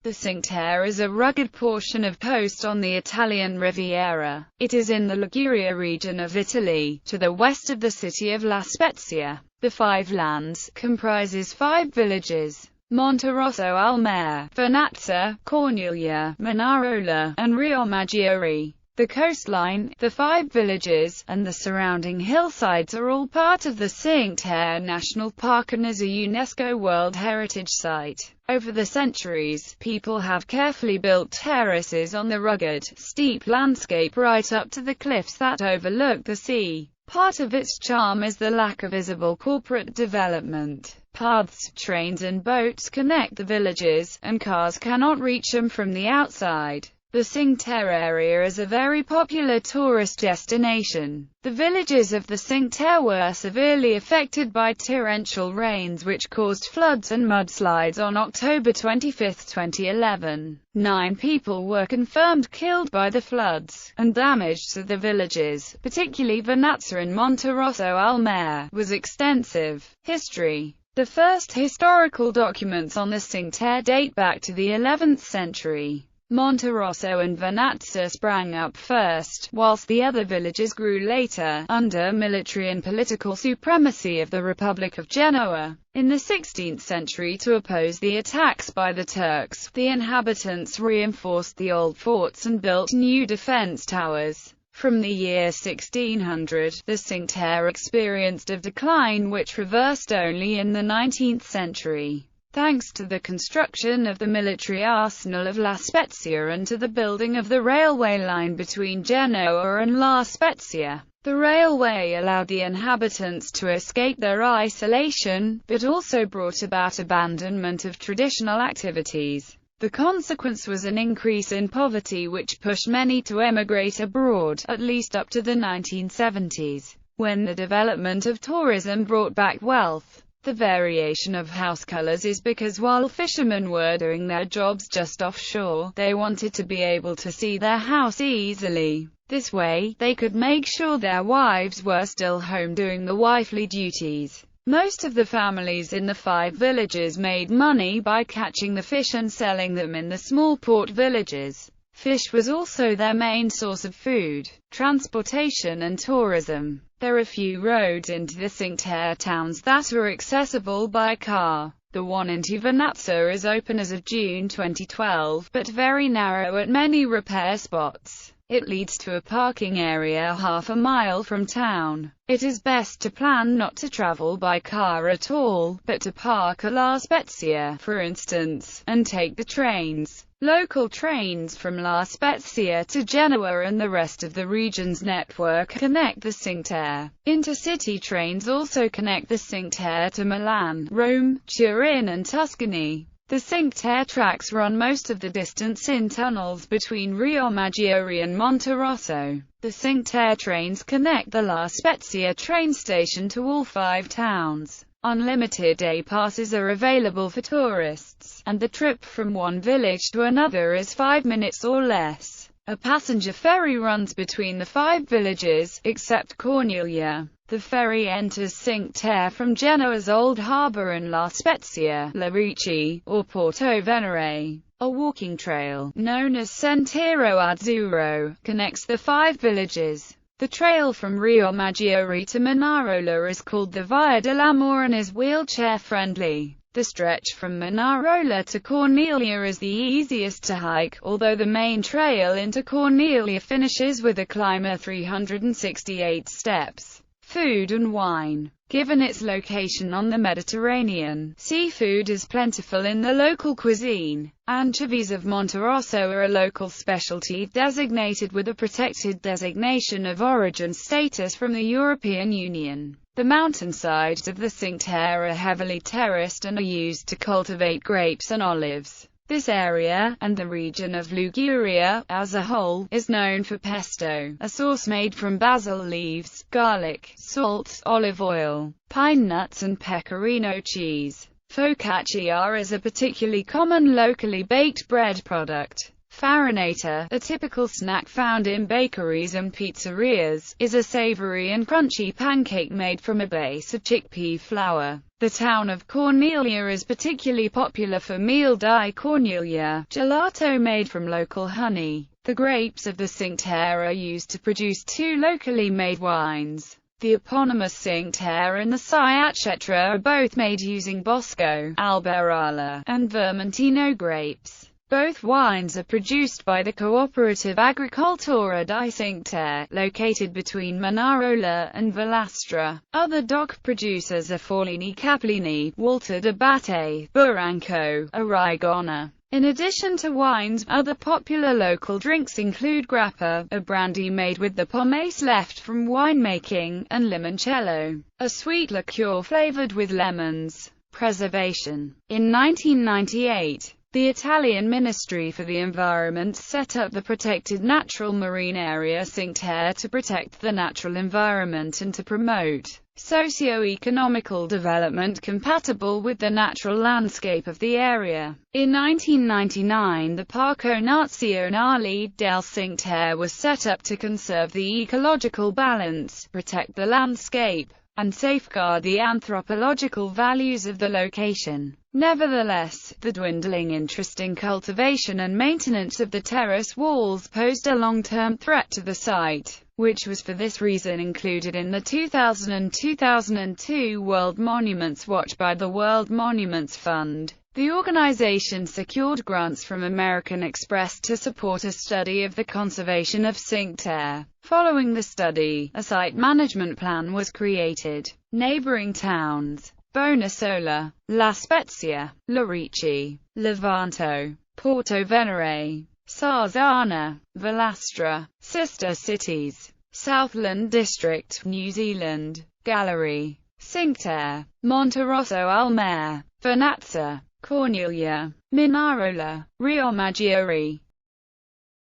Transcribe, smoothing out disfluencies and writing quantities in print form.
The Cinque Terre is a rugged portion of coast on the Italian Riviera. It is in the Liguria region of Italy, to the west of the city of La Spezia. The Five Lands comprises 5 villages: Monterosso al Mare, Vernazza, Corniglia, Manarola, and Riomaggiore. The coastline, the 5 villages, and the surrounding hillsides are all part of the Cinque Terre National Park and is a UNESCO World Heritage Site. Over the centuries, people have carefully built terraces on the rugged, steep landscape right up to the cliffs that overlook the sea. Part of its charm is the lack of visible corporate development. Paths, trains and boats connect the villages, and cars cannot reach them from the outside. The Cinque Terre area is a very popular tourist destination. The villages of the Cinque Terre were severely affected by torrential rains which caused floods and mudslides on October 25, 2011. 9 people were confirmed killed by the floods, and damage to the villages, particularly Vernazza and Monterosso al Mare, was extensive. History. The first historical documents on the Cinque Terre date back to the 11th century. Monterosso and Vernazza sprang up first, whilst the other villages grew later, under military and political supremacy of the Republic of Genoa. In the 16th century, to oppose the attacks by the Turks, the inhabitants reinforced the old forts and built new defense towers. From the year 1600, the Cinque Terre experienced a decline which reversed only in the 19th century. Thanks to the construction of the military arsenal of La Spezia and to the building of the railway line between Genoa and La Spezia. The railway allowed the inhabitants to escape their isolation, but also brought about abandonment of traditional activities. The consequence was an increase in poverty which pushed many to emigrate abroad, at least up to the 1970s, when the development of tourism brought back wealth. The variation of house colors is because while fishermen were doing their jobs just offshore, they wanted to be able to see their house easily. This way, they could make sure their wives were still home doing the wifely duties. Most of the families in the 5 villages made money by catching the fish and selling them in the small port villages. Fish was also their main source of food, transportation and tourism. There are few roads into the Cinque Terre towns that are accessible by car. The one into Vernazza is open as of June 2012, but very narrow at many repair spots. It leads to a parking area half a mile from town. It is best to plan not to travel by car at all, but to park at La Spezia, for instance, and take the trains. Local trains from La Spezia to Genoa and the rest of the region's network connect the Cinque Terre. Intercity trains also connect the Cinque Terre to Milan, Rome, Turin and Tuscany. The Cinque Terre tracks run most of the distance in tunnels between Riomaggiore and Monterosso. The Cinque Terre trains connect the La Spezia train station to all 5 towns. Unlimited day passes are available for tourists, and the trip from one village to another is 5 minutes or less. A passenger ferry runs between the 5 villages, except Corniglia. The ferry enters Cinque Terre from Genoa's Old Harbour in La Spezia, Lerici, or Porto Venere. A walking trail, known as Sentiero Azzurro, connects the 5 villages. The trail from Riomaggiore to Manarola is called the Via dell'Amore and is wheelchair-friendly. The stretch from Manarola to Corniglia is the easiest to hike, although the main trail into Corniglia finishes with a climb of 368 steps. Food and wine. Given its location on the Mediterranean, seafood is plentiful in the local cuisine. Anchovies of Monterosso are a local specialty designated with a protected designation of origin status from the European Union. The mountainsides of the Cinque Terre are heavily terraced and are used to cultivate grapes and olives. This area, and the region of Liguria, as a whole, is known for pesto, a sauce made from basil leaves, garlic, salt, olive oil, pine nuts and pecorino cheese. Focaccia is a particularly common locally baked bread product. Farinata, a typical snack found in bakeries and pizzerias, is a savory and crunchy pancake made from a base of chickpea flour. The town of Cornelia is particularly popular for miel di Cornelia, gelato made from local honey. The grapes of the Cinque Terre are used to produce two locally made wines. The eponymous Cinque Terre and the Ciaccetra are both made using Bosco, Albarala, and Vermentino grapes. Both wines are produced by the Cooperative Agricoltura di Cinque Terre, located between Manarola and Vallastra. Other DOC producers are Forlini Caplini, Walter d'Abate, Barranco, Arrigona. In addition to wines, other popular local drinks include grappa, a brandy made with the pomace left from winemaking, and limoncello, a sweet liqueur flavored with lemons. Preservation. In 1998, the Italian Ministry for the Environment set up the Protected Natural Marine Area Cinque Terre to protect the natural environment and to promote socio-economical development compatible with the natural landscape of the area. In 1999, the Parco Nazionale del Cinque Terre was set up to conserve the ecological balance, protect the landscape, and safeguard the anthropological values of the location. Nevertheless, the dwindling interest in cultivation and maintenance of the terrace walls posed a long-term threat to the site, which was for this reason included in the 2000 and 2002 World Monuments Watch by the World Monuments Fund. The organization secured grants from American Express to support a study of the conservation of Cinque Terre. Following the study, a site management plan was created. Neighboring towns: Bonasola, La Spezia, Lerici, Levanto, Porto Venere, Sarzana, Vallastra. Sister cities: Southland District, New Zealand, Gallery, Cinque Terre, Monterosso al Mare, Vernazza, Cornelia, Minarola, Riomaggiore,